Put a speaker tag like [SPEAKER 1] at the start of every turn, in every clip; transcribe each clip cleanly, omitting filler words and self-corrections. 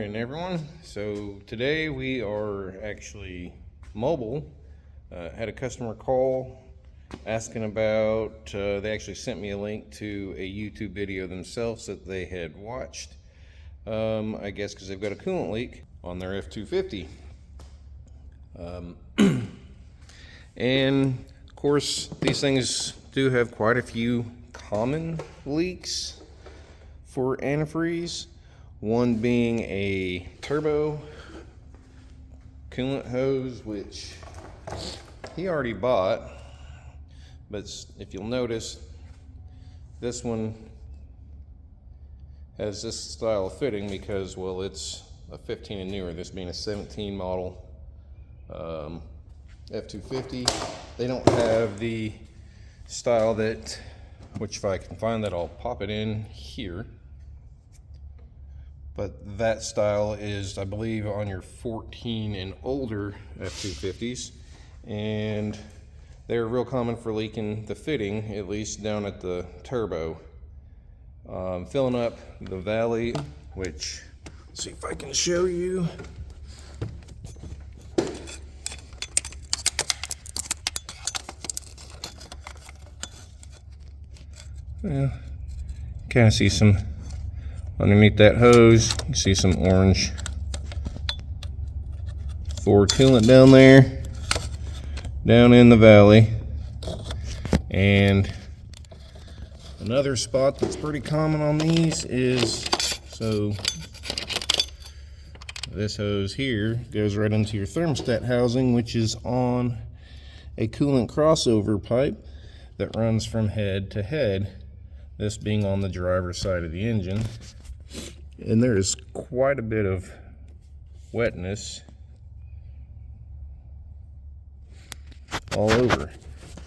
[SPEAKER 1] morning, everyone. So today we are actually mobile. Had a customer call asking about, they actually sent me a link to a YouTube video themselves that they had watched. I guess because they've got a coolant leak on their F250. And of course, these things do have quite a few common leaks for antifreeze. One being a turbo coolant hose, which he already bought, but if you'll notice, this one has this style of fitting because, well, it's a 15 and newer, this being a 17 model F250. They don't have the style that, which if I can find that, I'll pop it in here. But that style is, I believe, on your 14 and older F250s, and they're real common for leaking the fitting, at least down at the turbo. Filling up the valley, which, let's see if I can show you. Well, kind of see some underneath that hose. You can see some orange Ford coolant down there, down in the valley. And another spot that's pretty common on these is, so this hose here goes right into your thermostat housing, which is on a coolant crossover pipe that runs from head to head, this being on the driver's side of the engine. And there is quite a bit of wetness all over.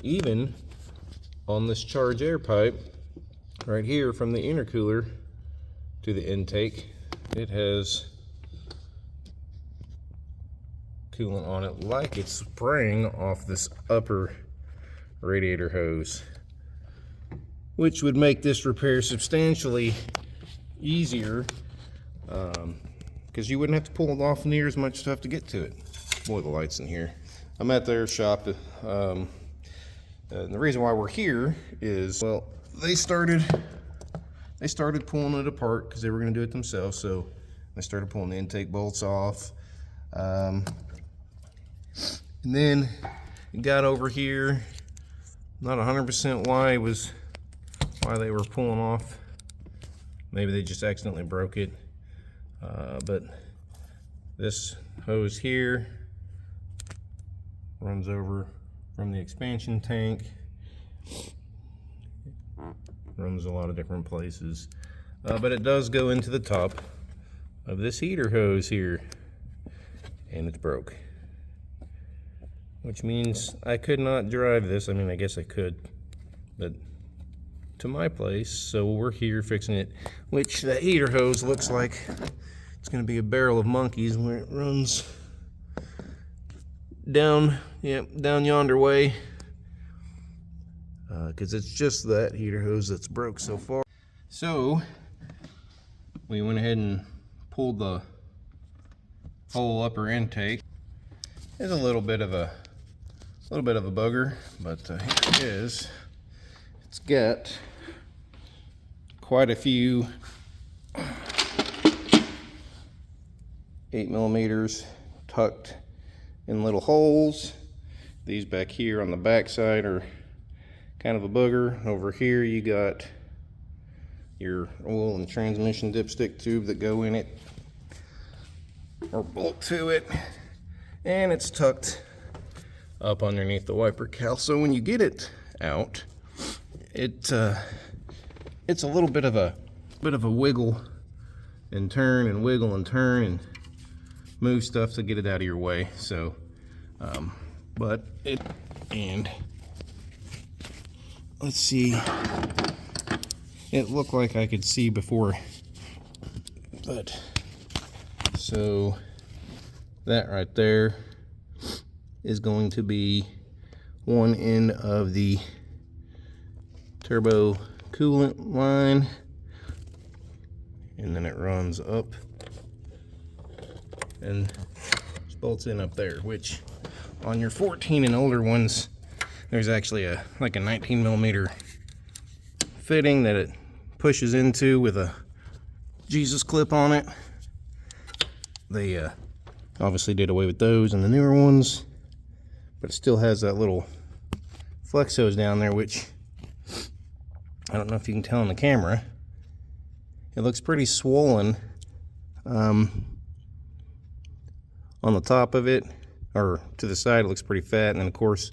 [SPEAKER 1] Even on this charge air pipe right here from the intercooler to the intake, it has coolant on it like it's spraying off this upper radiator hose, which would make this repair substantially easier, because you wouldn't have to pull it off near as much stuff to get to it. Boy, the lights in here. I'm at their shop. And the reason why we're here is, well, they started pulling it apart because they were going to do it themselves. So they started pulling the intake bolts off, and then it got over here. Not 100% why they were pulling off. Maybe they just accidentally broke it. But this hose here runs over from the expansion tank, runs a lot of different places. But it does go into the top of this heater hose here, and it's broke. Which means I could not drive this. I mean, I guess I could, but to my place, so we're here fixing it, which that heater hose looks like it's going to be a barrel of monkeys where it runs down, down yonder way, because it's just that heater hose that's broke so far. So we went ahead and pulled the whole upper intake. There's a little bit of a bugger, but here it is. It's got quite a few 8mm tucked in little holes. These back here on the back side are kind of a booger. Over here you got your oil and transmission dipstick tube that go in it or bolt to it, and it's tucked up underneath the wiper cowl. So when you get it out, it's a little bit of a wiggle and turn and wiggle and turn and move stuff to get it out of your way. So but it, and let's see, it looked like I could see before, but so that right there is going to be one end of the turbo coolant line, and then it runs up and just bolts in up there, which on your 14 and older ones, there's actually like a 19 millimeter fitting that it pushes into with a Jesus clip on it. They obviously did away with those in the newer ones, but it still has that little flex hose down there, which I don't know if you can tell on the camera. It looks pretty swollen on the top of it, or to the side it looks pretty fat, and then of course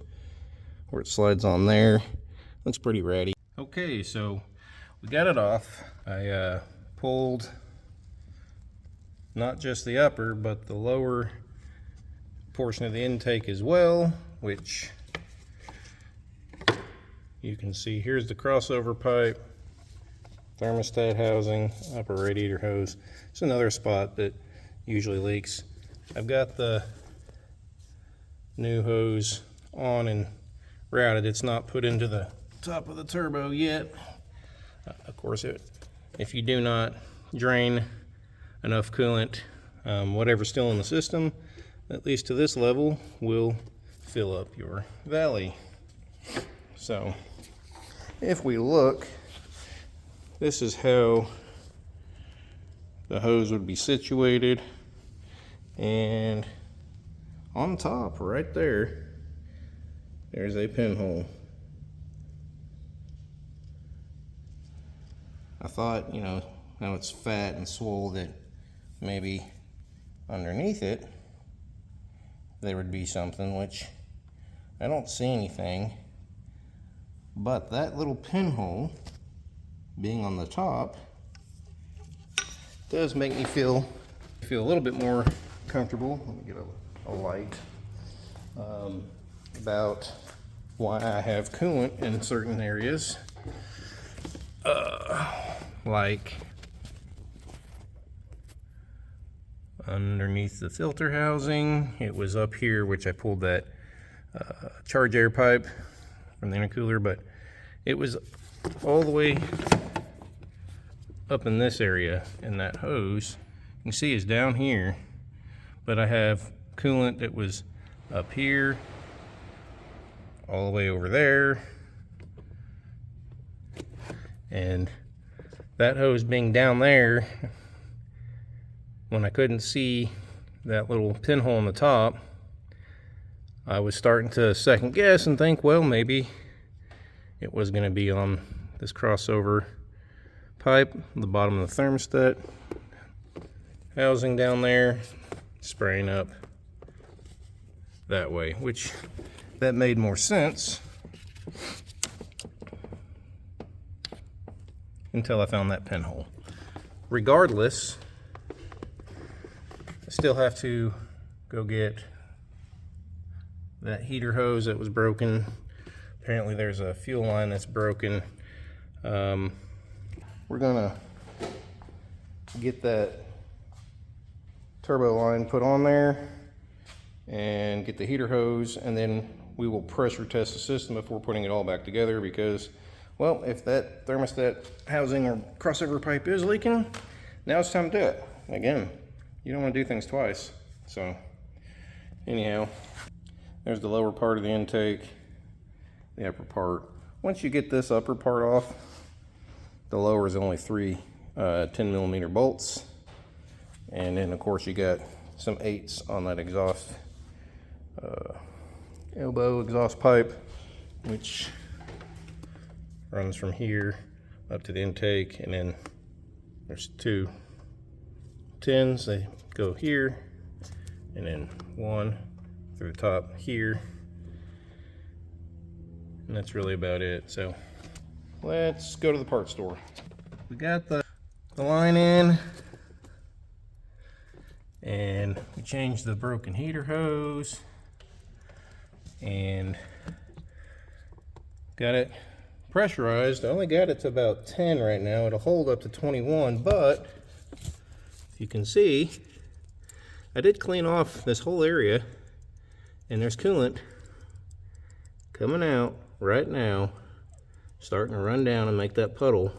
[SPEAKER 1] where it slides on there looks pretty ratty. Okay, so we got it off. I pulled not just the upper but the lower portion of the intake as well, which you can see. Here's the crossover pipe, thermostat housing, upper radiator hose. It's another spot that usually leaks. I've got the new hose on and routed. It's not put into the top of the turbo yet. Of course, if you do not drain enough coolant, whatever's still in the system, at least to this level, will fill up your valley. So if we look, this is how the hose would be situated, and on top right there, there's a pinhole. I thought, you know, now it's fat and swole, that maybe underneath it there would be something, which I don't see anything. But that little pinhole being on the top does make me feel a little bit more comfortable. Let me get a light about why I have coolant in certain areas, like underneath the filter housing. It was up here, which I pulled that charge air pipe from the intercooler, but it was all the way up in this area, and that hose you can see is down here, but I have coolant that was up here, all the way over there, and that hose being down there, when I couldn't see that little pinhole on the top, I was starting to second guess and think, well, maybe it was going to be on this crossover pipe, the bottom of the thermostat housing down there, spraying up that way, which that made more sense until I found that pinhole. Regardless, I still have to go get that heater hose that was broken. Apparently there's a fuel line that's broken. We're gonna get that turbo line put on there and get the heater hose, and then we will pressure test the system before putting it all back together, because, well, if that thermostat housing or crossover pipe is leaking, now it's time to do it. Again, you don't want to do things twice. So anyhow, there's the lower part of the intake, the upper part. Once you get this upper part off, the lower is only 3 10 millimeter bolts, and then of course you got some 8s on that exhaust elbow exhaust pipe, which runs from here up to the intake, and then there's 2 10s. They go here, and then 1 through the top here, and that's really about it. So let's go to the parts store. We got the line in, and we changed the broken heater hose and got it pressurized. I only got it to about 10 right now. It'll hold up to 21, but if you can see, I did clean off this whole area, and there's coolant coming out right now, starting to run down and make that puddle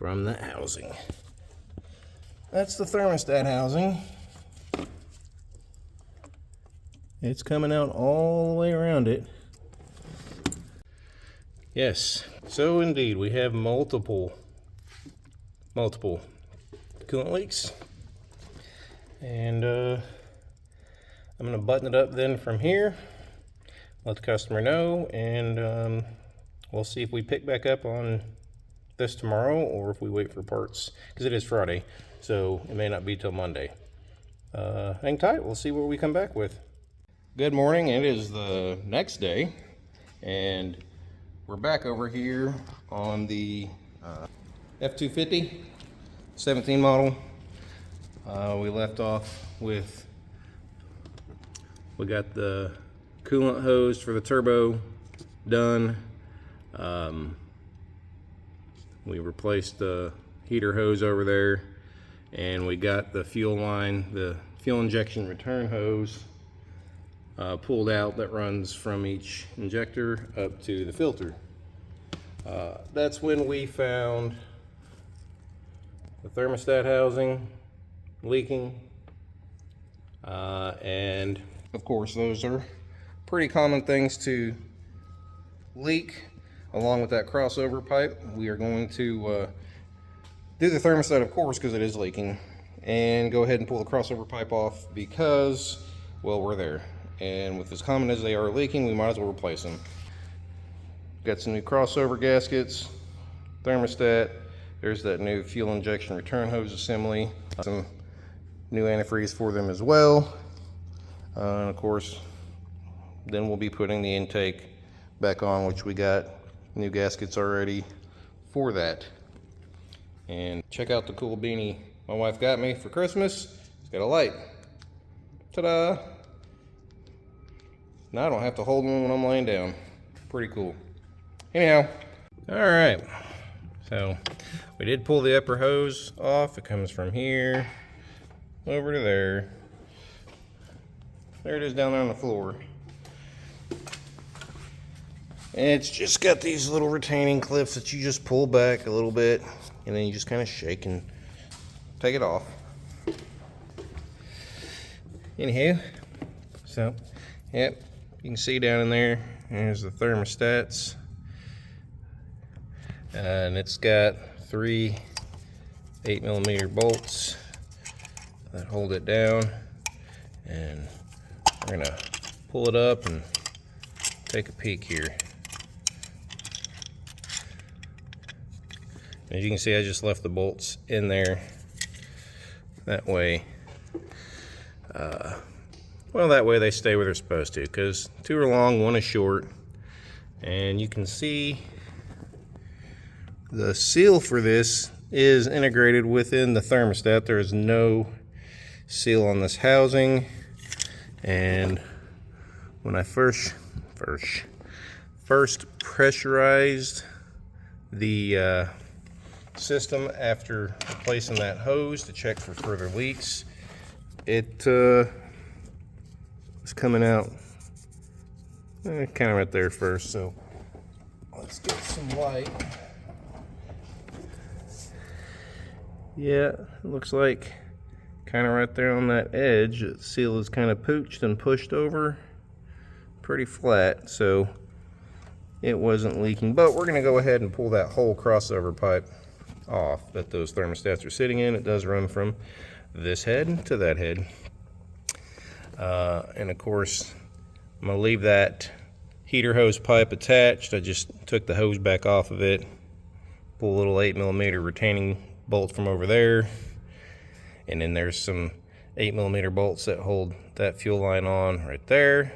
[SPEAKER 1] from the housing. That's the thermostat housing. it's coming out all the way around it. Yes, so indeed we have multiple coolant leaks, and I'm going to button it up then from here, let the customer know, and we'll see if we pick back up on this tomorrow or if we wait for parts, because it is Friday, so it may not be till Monday. Hang tight, we'll see what we come back with. Good morning, it is the next day, and we're back over here on the F250 17 model. We left off with, we got the coolant hose for the turbo done. We replaced the heater hose over there, and we got the fuel line, the fuel injection return hose pulled out that runs from each injector up to the filter. That's when we found the thermostat housing leaking, and of course those are pretty common things to leak. Along with that crossover pipe, we are going to do the thermostat, of course, because it is leaking, and go ahead and pull the crossover pipe off because, well, we're there. And with as common as they are leaking, we might as well replace them. Got some new crossover gaskets, thermostat. There's that new fuel injection return hose assembly. Some new antifreeze for them as well. And of course, then we'll be putting the intake back on, which we got new gaskets already for that. And check out the cool beanie my wife got me for Christmas. It's got a light. Ta-da! Now I don't have to hold one when I'm laying down. Pretty cool. Anyhow, all right. So we did pull the upper hose off. It comes from here over to there. There it is down there on the floor. And it's just got these little retaining clips that you just pull back a little bit, and then you just kind of shake and take it off. Anyhow, so, yep, you can see down in there, there's the thermostats. And it's got 3 8mm bolts that hold it down. And we're gonna pull it up and take a peek here. As you can see, I just left the bolts in there. That way, well, that way they stay where they're supposed to, because 2 are long, 1 is short. And you can see the seal for this is integrated within the thermostat. There is no seal on this housing. And when I first pressurized the system after replacing that hose to check for further leaks, it was coming out kind of right there first. So let's get some light. Yeah, it looks like kind of right there on that edge, the seal is kind of pooched and pushed over pretty flat, so it wasn't leaking. But we're going to go ahead and pull that whole crossover pipe off that those thermostats are sitting in. It does run from this head to that head. And of course, I'm going to leave that heater hose pipe attached. I just took the hose back off of it, pull a little 8mm retaining bolt from over there, and then there's some 8mm bolts that hold that fuel line on right there,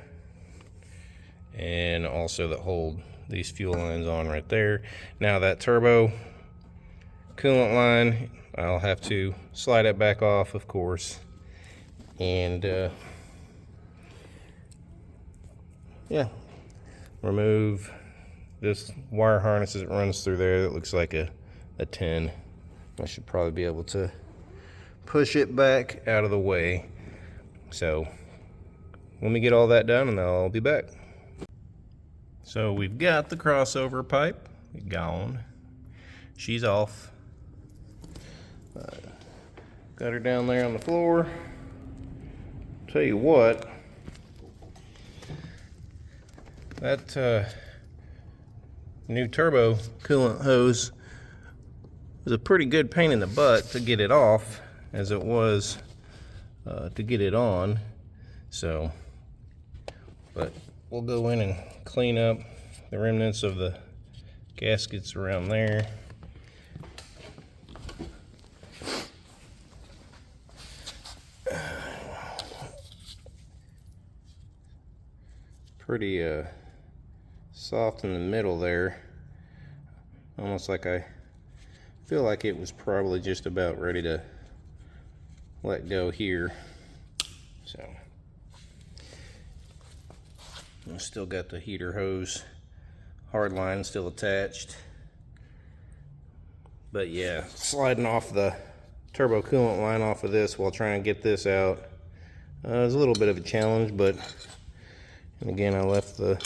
[SPEAKER 1] and also that hold these fuel lines on right there. Now that turbo coolant line, I'll have to slide it back off, of course, and yeah, remove this wire harness that runs through there that looks like a 10. I should probably be able to push it back out of the way. So let me get all that done and I'll be back. So we've got the crossover pipe gone. She's off. Got her down there on the floor. Tell you what, That new turbo coolant hose was a pretty good pain in the butt to get it off, as it was to get it on. So, but we'll go in and clean up the remnants of the gaskets around there. Pretty soft in the middle there, almost like I feel like it was probably just about ready to let go here. So I've still got the heater hose hard line still attached, but yeah, sliding off the turbo coolant line off of this while trying to get this out was a little bit of a challenge, but and again, I left the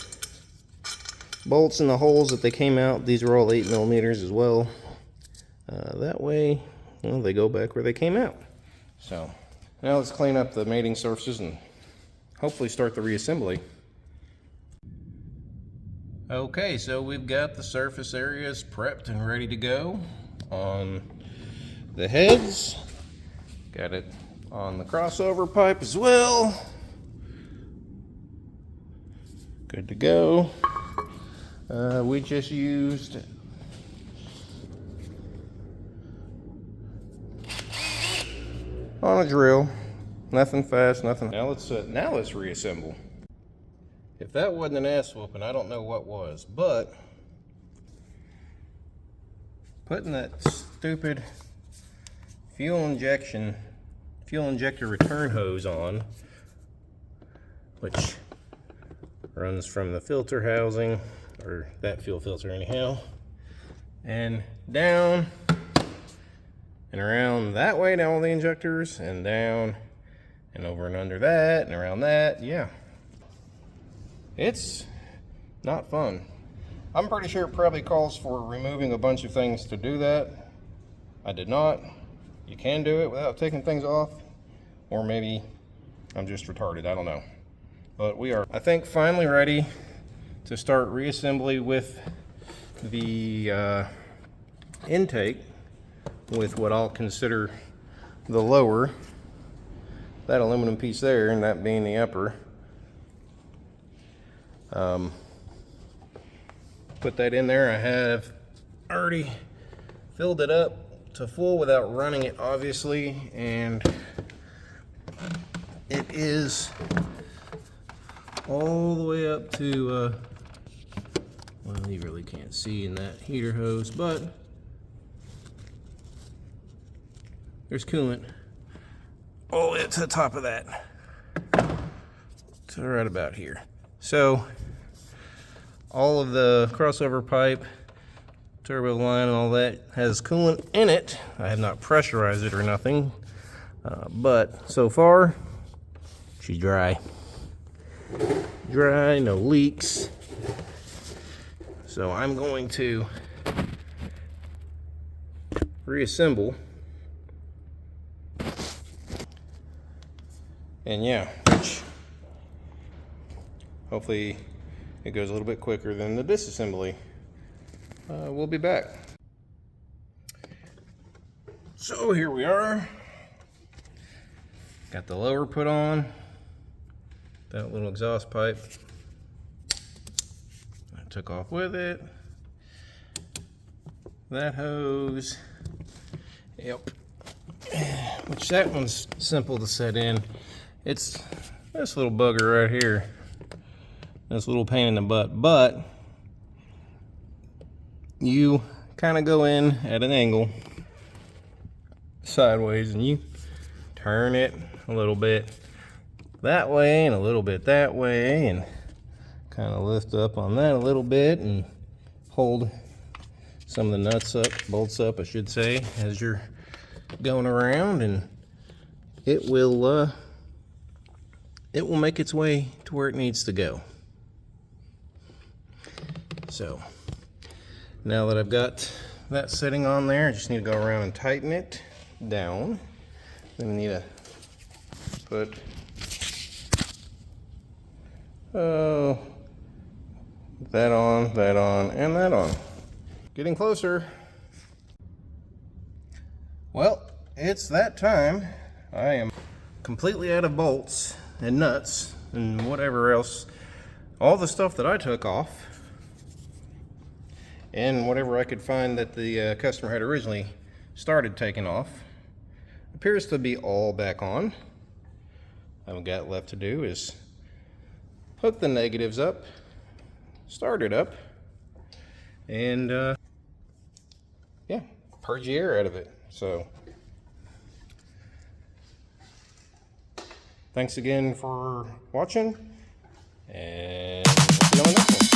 [SPEAKER 1] bolts in the holes that they came out. These are all 8mm as well. That way, well, they go back where they came out. So now let's clean up the mating surfaces and hopefully start the reassembly. Okay, so we've got the surface areas prepped and ready to go on the heads. Got it on the crossover pipe as well. Good to go. We just used on a drill, nothing fast, nothing. Now let's reassemble. If that wasn't an ass whooping, I don't know what was. But putting that stupid fuel injector return hose on, which runs from the filter housing, or that fuel filter anyhow, and down and around that way to all the injectors, and down and over and under that and around that. Yeah, it's not fun. I'm pretty sure it probably calls for removing a bunch of things to do that. I did not. You can do it without taking things off, or maybe I'm just retarded, I don't know. But we are, I think, finally ready to start reassembly with the intake, with what I'll consider the lower, that aluminum piece there, and that being the upper. Put that in there. I have already filled it up to full without running it, obviously, and it is all the way up to well, you really can't see in that heater hose, but there's coolant all the way up to the top of that, so right about here. So all of the crossover pipe, turbo line, and all that has coolant in it. I have not pressurized it or nothing, but so far she's dry, no leaks. So I'm going to reassemble, and yeah, which hopefully it goes a little bit quicker than the disassembly. We'll be back. So here we are. Got the lower put on, that little exhaust pipe I took off with it, that hose, yep, which that one's simple to set in. It's this little bugger right here, this little pain in the butt, but you kind of go in at an angle sideways and you turn it a little bit that way and a little bit that way, and kind of lift up on that a little bit and hold some of the nuts up, bolts up I should say, as you're going around, and it will make its way to where it needs to go. So now that I've got that sitting on there, I just need to go around and tighten it down. Then I need to put that on, and that on. Getting closer. Well, it's that time. I am completely out of bolts and nuts and whatever else. All the stuff that I took off and whatever I could find that the customer had originally started taking off appears to be all back on. All I've got left to do is hook the negatives up, start it up, and yeah, purge the air out of it. So thanks again for watching, and we'll see you on the next one.